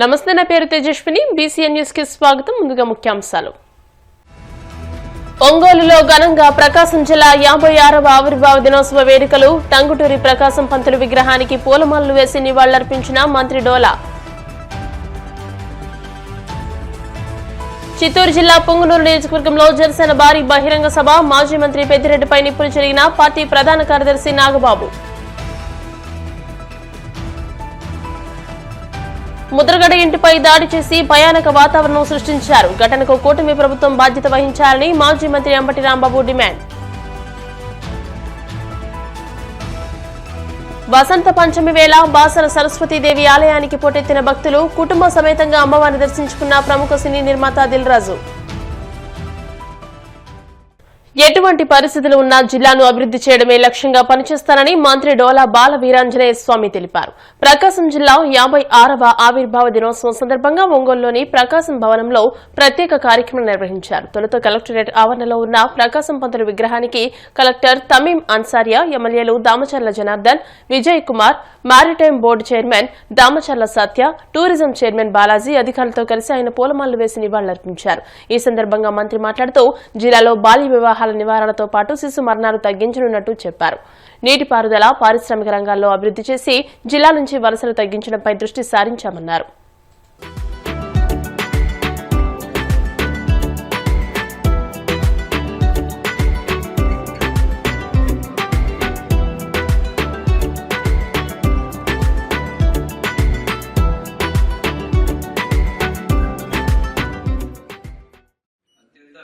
నమస్తే, నా పేరు తేజస్విని. బీసీఎన్ న్యూస్ కి స్వాగతం. ముందుగా ముఖ్యాంశాలు. ఒంగోలులో ఘనంగా ప్రకాశం జిల్లా 56వ ఆవిర్భావ దినోత్సవ వేడుకలు. టంగుటూరి ప్రకాశం పంతులు విగ్రహానికి పూలమాలలు వేసి నివాళులర్పించిన మంత్రి డోలా. చిత్తూరు జిల్లా పొంగునూరు నియోజకవర్గంలో జనసేన భారీ బహిరంగ సభ. మాజీ మంత్రి పెద్దిరెడ్డిపై నిప్పులు చెరిగిన పార్టీ ప్రధాన కార్యదర్శి నాగబాబు. ముద్రగడ ఇంటిపై దాడి చేసి భయానక వాతావరణం సృష్టించారు. ఘటనకు కూటమి ప్రభుత్వం బాధ్యత వహించాలని మాజీ మంత్రి అంబటి రాంబాబు డిమాండ్. వసంత పంచమి వేళ బాసర సరస్వతీదేవి ఆలయానికి పోటెత్తిన భక్తులు. కుటుంబ సమేతంగా అమ్మవారిని దర్శించుకున్న ప్రముఖ సినీ నిర్మాత దిల్ రాజు. ఎటువంటి పరిస్థితులు ఉన్నా జిల్లాను అభివృద్ధి చేయడమే లక్ష్యంగా పనిచేస్తానని మంత్రి డోలా బాల వీరాంజనేయ స్వామి తెలిపారు. ప్రకాశం జిల్లా 56వ ఆవిర్భావ దినోత్సవం సందర్భంగా ఒంగోలులోని ప్రకాశం భవనంలో ప్రత్యేక కార్యక్రమం నిర్వహించారు. తొలుత కలెక్టరేట్ ఆవరణలో ఉన్న ప్రకాశం పంతులు విగ్రహానికి కలెక్టర్ తమీం అన్సారియా, ఎమ్మెల్యేలు Damacharla Janardhan, Vijay Kumar, maritime board chairman Damacharla Satya, tourism chairman Balaji అధికారులతో కలిసి ఆయన పూలమాలలు వేసి నివాళులర్పించారు. ఈ సందర్భంగా మంత్రి మాట్లాడుతూ జిల్లాలో బాల్య వివాహాల నివారణతో పాటు శిశు మరణాలు తగ్గించనున్నట్టు చెప్పారు. నీటిపారుదల, పారిశ్రామిక రంగాల్లో అభివృద్ధి చేసి జిల్లా నుంచి వలసలు తగ్గించడంపై దృష్టి సారించామన్నారు.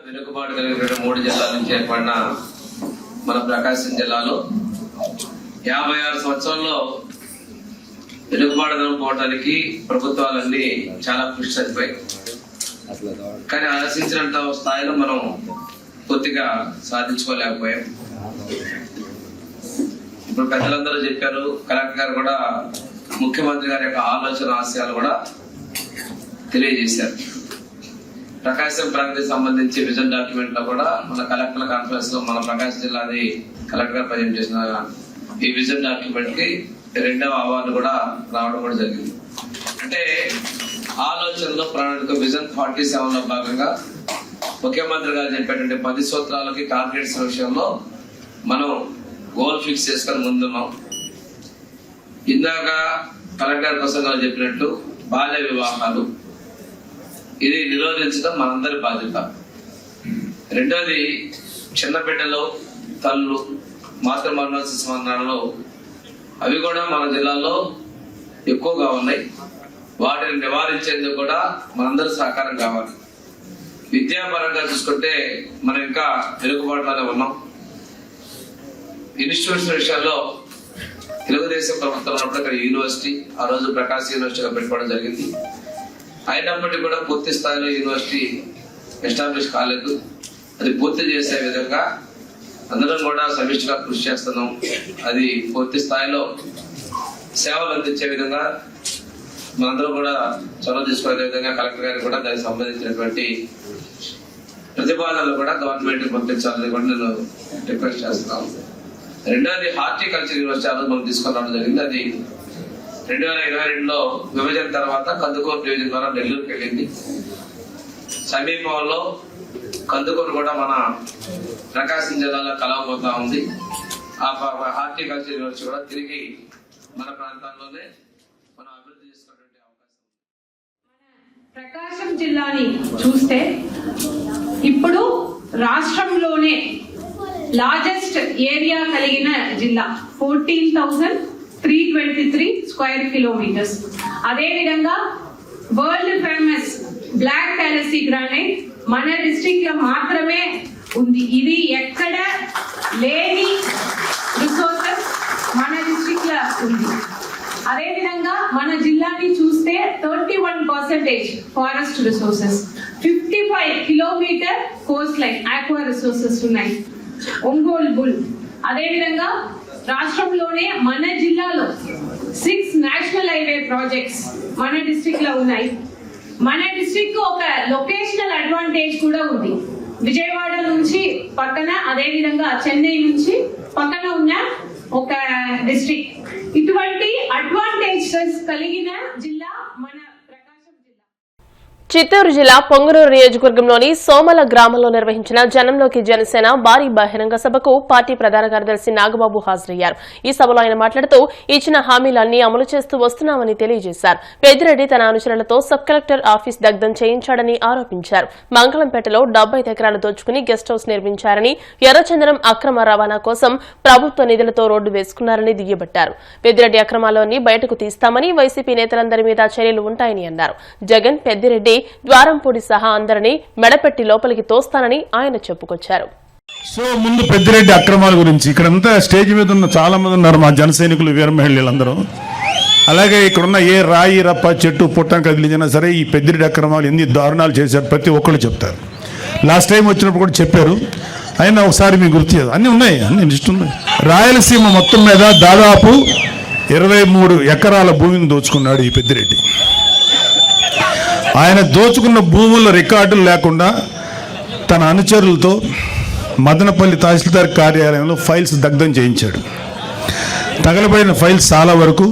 వెనుకబాటు కలిగిన 3 జిల్లాల నుంచి ఏర్పడిన మన ప్రకాశం జిల్లాలో 56 సంవత్సరాల్లో వెనుకబాటు పోవడానికి ప్రభుత్వాలన్నీ చాలా కృషి సరిపోయాయి. కానీ ఆశించినంత స్థాయిలో మనం పూర్తిగా సాధించుకోలేకపోయాం. ఇప్పుడు పెద్దలందరూ చెప్పారు, కలెక్టర్ గారు కూడా ముఖ్యమంత్రి గారి యొక్క ఆలోచన ఆశయాలు కూడా తెలియజేశారు. ప్రకాశం ప్రగతికి సంబంధించి విజన్ డాక్యుమెంట్ లో కూడా మన కలెక్టర్ కాన్ఫరెన్స్ లో మన ప్రకాశం జిల్లాది కలెక్టర్ గారు ప్రజెంట్ చేసిన ఈ విజన్ డాక్యుమెంట్ కి 2వ అవార్డు కూడా రావడం కూడా జరిగింది. అంటే ఆలోచనలో ప్రణాళిక విజన్ 47 లో భాగంగా ముఖ్యమంత్రి గారు చెప్పేటువంటి 10 సూత్రాలకి టార్గెట్స్ విషయంలో మనం గోల్ ఫిక్స్ చేసుకొని ముందున్నాం. ఇందాక కలెక్టర్ ప్రసంగంలో చెప్పినట్టు బాల్య వివాహాలు ఇది నిరోధించడం మనందరి బాధ్యత. రెండోది చిన్న బిడ్డలు, తల్లు, మాతృ మరణ శిశు మరణాలు అవి కూడా మన జిల్లాలో ఎక్కువగా ఉన్నాయి. వాటిని నివారించేందుకు కూడా మనందరి సహకారం కావాలి. విద్యాపరంగా చూసుకుంటే మనం ఇంకా వెనుకబాటులోనే ఉన్నాం. ఇన్స్టిట్యూట్స్ విషయాల్లో తెలుగుదేశం ప్రభుత్వం ఉన్నప్పుడు ఇక్కడ యూనివర్సిటీ, ఆ రోజు ప్రకాశ్ యూనివర్సిటీగా పెట్టుకోవడం జరిగింది. అయినప్పటికీ కూడా పూర్తి స్థాయిలో యూనివర్సిటీ ఎస్టాబ్లిష్ కాలేదు. అది పూర్తి చేసే విధంగా అందరం కూడా సమిష్టిగా కృషి చేస్తున్నాం. అది పూర్తి స్థాయిలో సేవలు అందించే విధంగా మనందరం కూడా చొరవ తీసుకునే విధంగా కలెక్టర్ గారికి కూడా దానికి సంబంధించినటువంటి ప్రతిపాదనలు కూడా గవర్నమెంట్ పంపించాలని కూడా నేను రిక్వెస్ట్ చేస్తున్నాను. రెండోది హార్టికల్చర్ యూనివర్సిటీ ఆ రోజు మనం తీసుకొని రావడం జరిగింది. అది 2022లో విభజన తర్వాత కందుకూరు డివిజన్ ద్వారా నెల్లూరుకి వెళ్ళింది. సమీపంలో కందుకూరు కూడా మన ప్రకాశం జిల్లాలో కలవబోతా ఉంది. ఆ హార్టికల్చర్ యూనివర్సిటీ కూడా తిరిగి మన ప్రాంతాల్లోనే మనం అభివృద్ధి చేసుకునే అవకాశం. ప్రకాశం జిల్లాని చూస్తే ఇప్పుడు రాష్ట్రంలోనే లార్జెస్ట్ ఏరియా కలిగిన జిల్లా, 14,323 స్క్వేర్ కిలోమీటర్స్. అదే విధంగా వరల్డ్ ఫేమస్ బ్లాక్ ప్యాలెసీ గ్రానైట్ మన డిస్ట్రిక్ట్ లో మాత్రమే ఉంది. ఇది ఎక్కడ లేని రిసోర్సెస్ మన డిస్ట్రిక్ట్ లో ఉంది. అదే విధంగా మన జిల్లాని చూస్తే 31% forest resources, 55 kilometre coast line aqua resources ఉన్నాయి. ఒంగోలు బుల్. అదే విధంగా రాష్ట్రంలోనే మన జిల్లాలో 6 నేషనల్ హైవే ప్రాజెక్ట్స్ మన డిస్ట్రిక్ట్ లో ఉన్నాయి. మన డిస్ట్రిక్ట్ ఒక లొకేషనల్ అడ్వాంటేజ్ కూడా ఉంది. విజయవాడ నుంచి పక్కన, అదే విధంగా చెన్నై నుంచి పక్కన ఉన్న ఒక డిస్ట్రిక్ట్. ఇటువంటి అడ్వాంటేజెస్ కలిగిన జిల్లా మన ప్రకాశం. చిత్తూరు జిల్లా పొంగనూరు నియోజకవర్గంలోని సోమల గ్రామంలో నిర్వహించిన జనంలోకి జనసేన భారీ బహిరంగ సభకు పార్టీ ప్రధాన కార్యదర్శి నాగబాబు హాజరయ్యారు. ఈ సభలో ఆయన మాట్లాడుతూ ఇచ్చిన హామీలన్నీ అమలు చేస్తూ వస్తున్నామని తెలియజేశారు. పెద్దిరెడ్డి తన అనుచరులతో సబ్ కలెక్టర్ ఆఫీస్ దగ్ధం చేయించాడని ఆరోపించారు. మంగళంపేటలో 70 ఎకరాలు దోచుకుని గెస్ట్ హౌస్ నిర్మించారని, ఎర్రచందనం అక్రమ రవాణా కోసం ప్రభుత్వ నిధులతో రోడ్డు వేసుకున్నారని దుయ్యబట్టారు. పెద్దిరెడ్డి అక్రమాలన్నీ బయటకు తీస్తామని, వైసీపీ నేతలందరి మీద చర్యలు ఉంటాయని అన్నారు. జగన్ పెద్దిరెడ్డి ద్వారంపూడి సహా అందరినీ మెడపెట్టి లోపలికి తోస్తానని ఆయన చెప్పుకొచ్చారు. సో ముందు పెద్దిరెడ్డి అక్రమాల గురించి ఇక్కడంతా స్టేజ్ మీద ఉన్న చాలా మంది ఉన్నారు, మా జన సైనికులు, వీర మహిళలందరూ. అలాగే ఇక్కడున్న ఏ రాయి రప్ప చెట్టు పుట్టం కదిలించినా సరే ఈ పెద్దిరెడ్డి అక్రమాలు ఎన్ని దారుణాలు చేశారు ప్రతి ఒక్కళ్ళు చెప్తారు. లాస్ట్ టైం వచ్చినప్పుడు కూడా చెప్పారు. అయినా ఒకసారి మీకు గుర్తు చేయాలి, అన్నీ ఉన్నాయి, అన్ని లిస్ట్ ఉన్నాయి. రాయలసీమ మొత్తం మీద దాదాపు 23 ఎకరాల భూమిని దోచుకున్నాడు ఈ పెద్దిరెడ్డి. ఆయన దోచుకున్న భూముల రికార్డులు లేకుండా తన అనుచరులతో మదనపల్లి తహసీల్దార్ కార్యాలయంలో ఫైల్స్ దగ్ధం చేయించాడు. తగలబడిన ఫైల్స్ చాలా వరకు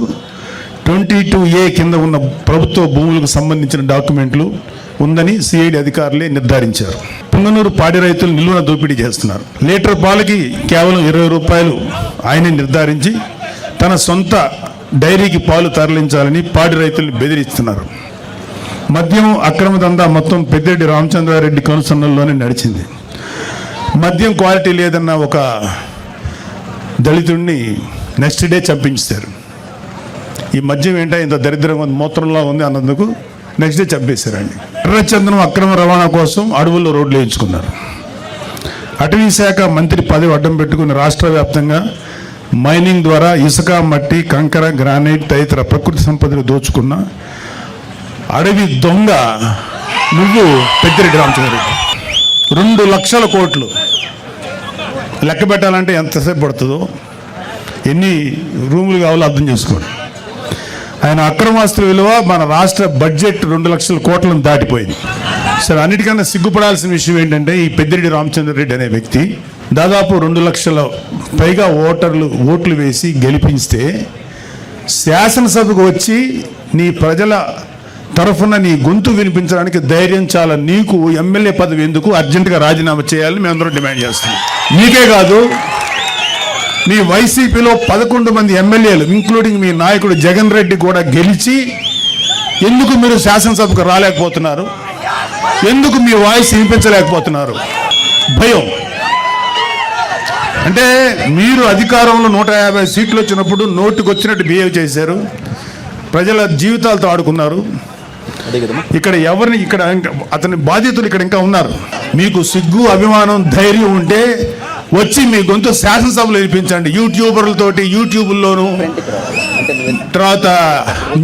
22A కింద ఉన్న ప్రభుత్వ భూములకు సంబంధించిన డాక్యుమెంట్లు ఉందని సిఐడి అధికారులే నిర్ధారించారు. పుంగనూరు పాడి రైతులు నిలువున దోపిడీ చేస్తున్నారు. లీటర్ పాలకి కేవలం 20 రూపాయలు ఆయనే నిర్ధారించి తన సొంత డైరీకి పాలు తరలించాలని పాడి రైతుల్ని బెదిరిస్తున్నారు. మద్యం అక్రమ దందా మొత్తం పెద్దిరెడ్డి రామచంద్రారెడ్డి కనుసన్నల్లోనే నడిచింది. మద్యం క్వాలిటీ లేదన్న ఒక దళితుడిని నెక్స్ట్ డే చంపించారు. ఈ మద్యం ఏంటో ఇంత దరిద్రంగా మూత్రంలో ఉంది అన్నందుకు నెక్స్ట్ డే చంపేశారండి. ఎర్రచందనం అక్రమ రవాణా కోసం అడవుల్లో రోడ్లు వేయించుకున్నారు. అటవీ శాఖ మంత్రి పదవి అడ్డం పెట్టుకుని రాష్ట్ర వ్యాప్తంగా మైనింగ్ ద్వారా ఇసుక, మట్టి, కంకర, గ్రానైట్ తదితర ప్రకృతి సంపదను దోచుకున్న అడవి దొంగ నువ్వు పెద్దిరెడ్డి రామచంద్రారెడ్డి. 2 లక్షల కోట్లు లెక్క పెట్టాలంటే ఎంతసేపు పడుతుందో, ఎన్ని రూములు కావాలో అర్థం చేసుకోండి. ఆయన అక్రమాస్తుల విలువ మన రాష్ట్ర బడ్జెట్ 2 లక్షల కోట్లను దాటిపోయింది. సరే, అన్నిటికన్నా సిగ్గుపడాల్సిన విషయం ఏంటంటే ఈ పెద్దిరెడ్డి రామచంద్రారెడ్డి అనే వ్యక్తి దాదాపు 2 లక్షల పైగా ఓట్లు వేసి గెలిపిస్తే శాసనసభకు వచ్చి నీ ప్రజల తరఫున నీ గొంతు వినిపించడానికి ధైర్యం చాలా. నీకు ఎమ్మెల్యే పదవి ఎందుకు? అర్జెంటుగా రాజీనామా చేయాలని మేమందరం డిమాండ్ చేస్తున్నాం. నీకే కాదు, మీ వైసీపీలో 11 మంది ఎమ్మెల్యేలు ఇంక్లూడింగ్ మీ నాయకుడు జగన్ రెడ్డి కూడా గెలిచి ఎందుకు మీరు శాసనసభకు రాలేకపోతున్నారు? ఎందుకు మీ వాయిస్ వినిపించలేకపోతున్నారు? భయం. అంటే మీరు అధికారంలో 150 సీట్లు వచ్చినప్పుడు నోటుకు వచ్చినట్టు బిహేవ్ చేశారు, ప్రజల జీవితాలతో ఆడుకున్నారు. ఇక్కడ ఎవరిని ఇక్కడ అతని బాధితులు ఇక్కడ ఇంకా ఉన్నారు. మీకు సిగ్గు, అభిమానం, ధైర్యం ఉంటే వచ్చి మీ గొంతు శాసనసభలో వినిపించండి. యూట్యూబర్లతోటి యూట్యూబ్లోను తర్వాత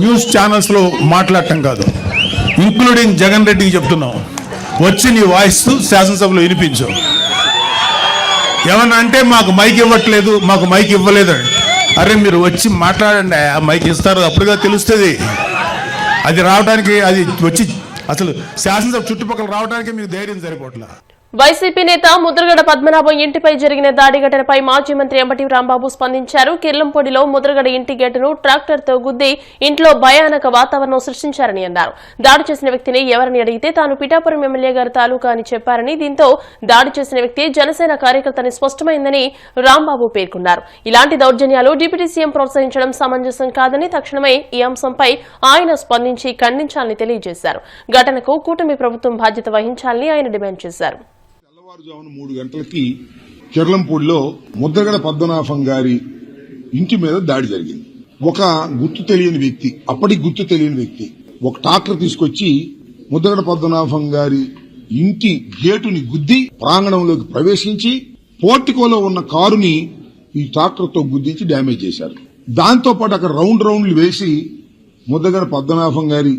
న్యూస్ ఛానల్స్లో మాట్లాడటం కాదు. ఇంక్లూడింగ్ జగన్ రెడ్డికి చెప్తున్నాం, వచ్చి నీ వాయిస్ శాసనసభలో వినిపించు. ఏమన్నా అంటే మాకు మైక్ ఇవ్వట్లేదు, మాకు మైక్ ఇవ్వలేదు. అరే మీరు వచ్చి మాట్లాడండి, ఆ మైక్ ఇస్తారు, అప్పుడుగా తెలుస్తుంది. అది రావడానికి, అది వచ్చి అసలు శాసనసభ చుట్టుపక్కల రావడానికి మీకు ధైర్యం సరిపోట్లా. వైసీపీ నేత ముద్రగడ పద్మనాభం ఇంటిపై జరిగిన దాడి ఘటనపై మాజీ మంత్రి అంబటి రాంబాబు స్పందించారు. కిర్లంపొడిలో ముద్రగడ ఇంటి గేటును ట్రాక్టర్తో గుద్ది ఇంట్లో భయానక వాతావరణం సృష్టించారని అన్నారు. దాడి చేసిన వ్యక్తిని ఎవరిని అడిగితే తాను పిఠాపురం ఎమ్మెల్యే గారి తాలూకా అని చెప్పారని, దీంతో దాడి చేసిన వ్యక్తి జనసేన కార్యకర్తని స్పష్టమైందని రాంబాబు పేర్కొన్నారు. ఇలాంటి దౌర్జన్యాలు డిప్యూటీ సీఎం ప్రోత్సహించడం సమంజసం కాదని, తక్షణమే ఈ అంశంపై ఆయన స్పందించి ఖండించాలని తెలియజేశారు. ఘటనకు కూటమి ప్రభుత్వం బాధ్యత వహించాలని ఆయన డిమాండ్ చేశారు. తెల్లవారుజామున 3 గంటలకి కిర్లంపూడిలో ముద్రగడ పద్మనాభం గారి ఇంటి మీద దాడి జరిగింది. ఒక గుర్తు తెలియని వ్యక్తి, అప్పటికి గుర్తు తెలియని వ్యక్తి ఒక ట్రాక్టర్ తీసుకొచ్చి ముద్రగడ పద్మనాభం గారి ఇంటి గేటుని గుద్ది ప్రాంగణంలోకి ప్రవేశించి పోర్టికోలో ఉన్న కారుని ఈ ట్రాక్టర్తో గుద్దించి డ్యామేజ్ చేశారు. దాంతో పాటు అక్కడ రౌండ్లు వేసి ముద్రగడ పద్మనాభం గారి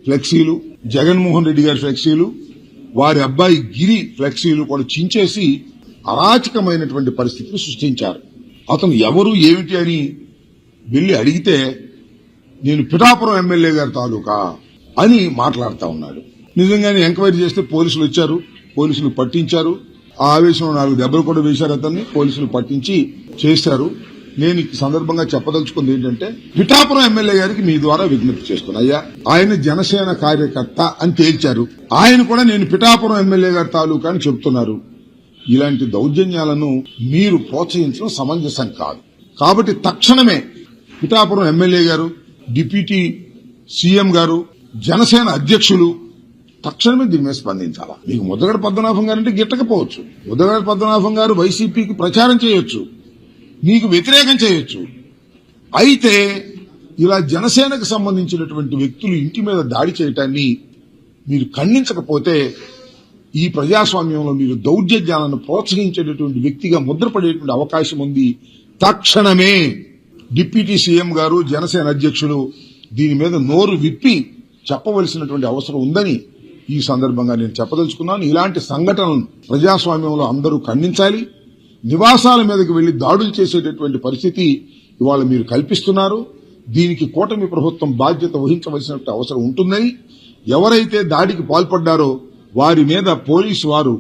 ఫ్లెక్సీలు, జగన్మోహన్ రెడ్డి గారి ఫ్లెక్సీలు, వారి అబ్బాయి గిరి ఫ్లెక్సీలు కూడా చించేసి అరాచకమైనటువంటి పరిస్థితిని సృష్టించారు. అతను ఎవరు ఏమిటి అని వెళ్లి అడిగితే నేను పిఠాపురం ఎమ్మెల్యే గారి తాలూకా అని మాట్లాడుతా ఉన్నాడు. నిజంగానే ఎంక్వైరీ చేస్తే పోలీసులు వచ్చారు, పోలీసులు పట్టించారు. ఆ ఆవేశంలో 4 దెబ్బలు కూడా వేశారు అతన్ని. పోలీసులు పట్టించి చేశారు. నేను ఈ సందర్భంగా చెప్పదలుచుకుంది ఏంటంటే పిఠాపురం ఎమ్మెల్యే గారికి మీ ద్వారా విజ్ఞప్తి చేస్తున్నా. అయ్యా, ఆయన జనసేన కార్యకర్త అని తేల్చారు. ఆయన కూడా నేను పిఠాపురం ఎమ్మెల్యే గారి తాలూకా అని చెప్తున్నారు. ఇలాంటి దౌర్జన్యాలను మీరు ప్రోత్సహించడం సమంజసం కాదు. కాబట్టి తక్షణమే పిఠాపురం ఎమ్మెల్యే గారు, డిప్యూటీ సీఎం గారు, జనసేన అధ్యక్షులు తక్షణమే దీని మీద స్పందించాలా. మీకు ముద్దగడ పద్మనాభం గారు అంటే గిట్టకపోవచ్చు. ముద్దగడ పద్మనాభం గారు వైసీపీకి ప్రచారం చేయొచ్చు, మీకు వ్యతిరేకం చేయొచ్చు. అయితే ఇలా జనసేనకు సంబంధించినటువంటి వ్యక్తులు ఇంటి మీద దాడి చేయటాన్ని మీరు ఖండించకపోతే ఈ ప్రజాస్వామ్యంలో మీరు దౌర్జన్యాలను ప్రోత్సహించేటటువంటి వ్యక్తిగా ముద్రపడేటువంటి అవకాశం ఉంది. తక్షణమే డిప్యూటీ సీఎం గారు, జనసేన అధ్యక్షులు దీని మీద నోరు విప్పి చెప్పవలసినటువంటి అవసరం ఉందని ఈ సందర్భంగా నేను చెప్పదలుచుకున్నాను. ఇలాంటి సంఘటనలను ప్రజాస్వామ్యంలో అందరూ ఖండించాలి. నివాసాల మీదకి వెళ్లి దాడులు చేసేటటువంటి పరిస్థితి ఇవాళ మీరు కల్పిస్తున్నారు. దీనికి కూటమి ప్రభుత్వం బాధ్యత వహించవలసిన అవసరం ఉంటుందని, ఎవరైతే దాడికి పాల్పడ్డారో వారి మీద పోలీసు వారు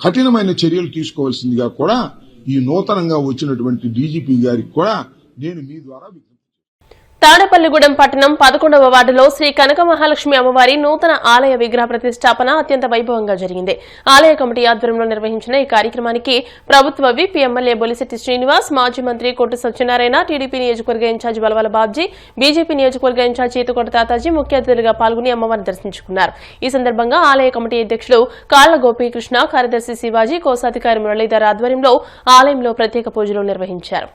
కఠినమైన చర్యలు తీసుకోవాల్సిందిగా కూడా ఈ నూతనంగా వచ్చినటువంటి డీజీపీ గారికి కూడా నేను మీ ద్వారా తాడేపల్లిగూడెం పట్టణం 11వ వార్డులో శ్రీ కనక మహాలక్ష్మి అమ్మవారి నూతన ఆలయ విగ్రహ ప్రతిష్టాపన అత్యంత వైభవంగా జరిగింది. ఆలయ కమిటీ ఆధ్వర్యంలో నిర్వహించిన ఈ కార్యక్రమానికి ప్రభుత్వ విప్ ఎమ్మెల్యే బొలిశెట్టి శ్రీనివాస్, మాజీ మంత్రి కొట్టు సత్యనారాయణ, టీడీపీ నియోజకవర్గ ఇన్ఛార్జి బలవల బాబ్జీ, బీజేపీ నియోజకవర్గ ఇన్ఛార్జి ఈతుకోట తాతాజీ ముఖ్య అతిథులుగా పాల్గొని అమ్మవారిని దర్శించుకున్నారు. ఈ సందర్భంగా ఆలయ కమిటీ అధ్యక్షులు కాళ్ల గోపీకృష్ణ, కార్యదర్శి శివాజీ, కోశాధికారి మురళీధర్ ఆధ్వర్యంలో ఆలయంలో ప్రత్యేక పూజలు నిర్వహించారు.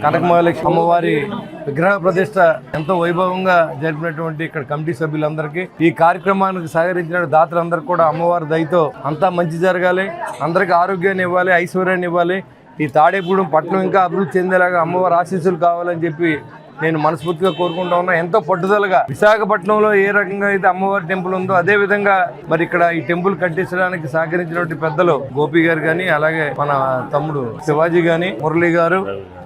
కనక మహాలక్ష్మి అమ్మవారి విగ్రహ ప్రతిష్ట ఎంతో వైభవంగా జరిపినటువంటి ఇక్కడ కమిటీ సభ్యులందరికీ, ఈ కార్యక్రమానికి సహకరించిన దాతలందరికీ కూడా అమ్మవారి దయతో అంతా మంచి జరగాలి, అందరికీ ఆరోగ్యాన్ని ఇవ్వాలి, ఐశ్వర్యాన్ని ఇవ్వాలి. ఈ తాడేపూడెం పట్టణం ఇంకా అభివృద్ధి చెందేలాగా అమ్మవారి ఆశీస్సులు కావాలని చెప్పి నేను మనస్ఫూర్తిగా కోరుకుంటా ఉన్నా. ఎంతో పట్టుదలగా విశాఖపట్నంలో ఏ రకంగా అయితే అమ్మవారి టెంపుల్ ఉందో అదే విధంగా మరి ఇక్కడ ఈ టెంపుల్ కట్టించడానికి సహకరించినటువంటి పెద్దలు గోపి గారు కానీ, అలాగే మన తమ్ముడు శివాజీ గాని, మురళి గారు,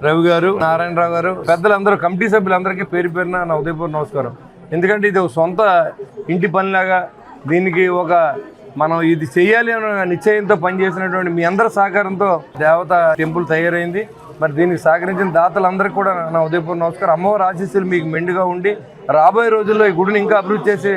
రవి గారు, నారాయణరావు గారు, పెద్దలందరూ కమిటీ సభ్యులందరికీ పేరు పేరున నా ఉదయపూర్వ నమస్కారం. ఎందుకంటే ఇది ఒక సొంత ఇంటి పనిలాగా, దీనికి ఒక మనం ఇది చెయ్యాలి అన్న నిశ్చయంతో పనిచేసినటువంటి మీ అందరి సహకారంతో దేవత టెంపుల్ తయారైంది. మరి దీనికి సహకరించిన దాతలందరికీ కూడా నా ఉదయపూర్వ నమస్కారం. అమ్మవారి ఆశీస్సులు మీకు మెండుగా ఉండి రాబోయే రోజుల్లో ఈ గుడిని ఇంకా అభివృద్ధి చేసే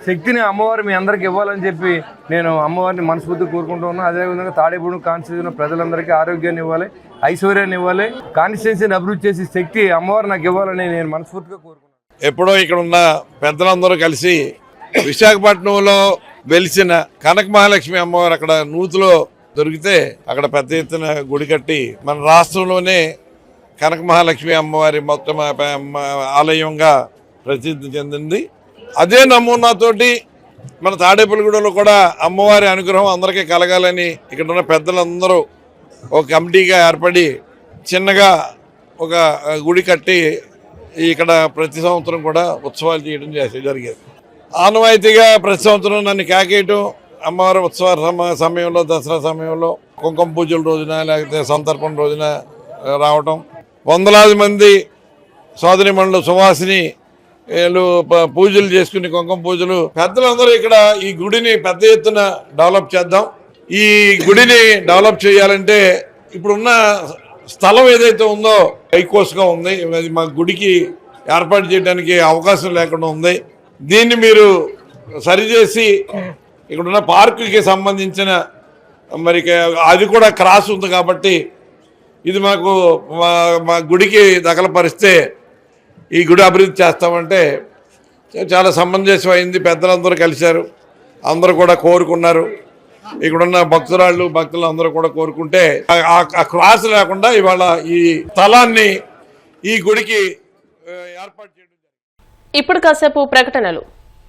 శక్తిని అమ్మవారు మీ అందరికీ ఇవ్వాలని చెప్పి నేను అమ్మవారిని మనస్ఫూర్తిగా కోరుకుంటూ ఉన్నాను. అదేవిధంగా తాడేపూడెం కాన్స్టిట్యూన్సీ ప్రజలందరికీ ఆరోగ్యాన్ని ఇవ్వాలి, ఐశ్వర్యాన్ని ఇవ్వాలి, కాన్స్టిట్యూన్సీని అభివృద్ధి చేసే శక్తి అమ్మవారు నాకు ఇవ్వాలని నేను మనస్ఫూర్తిగా కోరుకుంటున్నాను. ఎప్పుడో ఇక్కడ ఉన్న పెద్దలందరూ కలిసి విశాఖపట్నంలో వెలిసిన కనక మహాలక్ష్మి అమ్మవారు అక్కడ నూతులో దొరికితే అక్కడ పెద్ద ఎత్తున గుడి కట్టి మన రాష్ట్రంలోనే కనక మహాలక్ష్మి అమ్మవారి మొత్తం ఆలయంగా ప్రసిద్ధి చెందింది. అదే నమూనాతోటి మన తాడేపల్లిగూడలో కూడా అమ్మవారి అనుగ్రహం అందరికీ కలగాలని ఇక్కడ ఉన్న పెద్దలందరూ ఒక కమిటీగా ఏర్పడి చిన్నగా ఒక గుడి కట్టి ఇక్కడ ప్రతి సంవత్సరం కూడా ఉత్సవాలు చేయడం జరిగేది. ఆనవాయితీగా ప్రతి సంవత్సరం నన్ను కేకేయటం, అమ్మవారి ఉత్సవ సమయంలో దసరా సమయంలో కుంకుమ పూజల రోజున లేకపోతే సంతర్పణ రోజున రావటం, వందలాది మంది సోదరిమణులు సువాసిని వీళ్ళు పూజలు చేసుకుని కుంకుమ పూజలు. పెద్దలందరూ ఇక్కడ ఈ గుడిని పెద్ద ఎత్తున డెవలప్ చేద్దాం. ఈ గుడిని డెవలప్ చేయాలంటే ఇప్పుడున్న స్థలం ఏదైతే ఉందో హైకోర్స్గా ఉంది, అది మా గుడికి ఏర్పాటు చేయడానికి అవకాశం లేకుండా ఉంది. దీన్ని మీరు సరిచేసి ఇక్కడున్న పార్కుకి సంబంధించిన మరి అది కూడా క్రాస్ ఉంది కాబట్టి ఇది మాకు మా గుడికి దఖలపరిస్తే ఈ గుడి అభివృద్ధి చేస్తామంటే చాలా సమంజసమైంది. పెద్దలందరూ కలిశారు, అందరూ కూడా కోరుకున్నారు. ఇక్కడున్న భక్తులు అందరూ కూడా కోరుకుంటే ఆ క్రాస్ లేకుండా ఇవాళ ఈ స్థలాన్ని ఈ గుడికి ఏర్పాటు చేయడం. ఇప్పుడు కాసేపు ప్రకటనలు.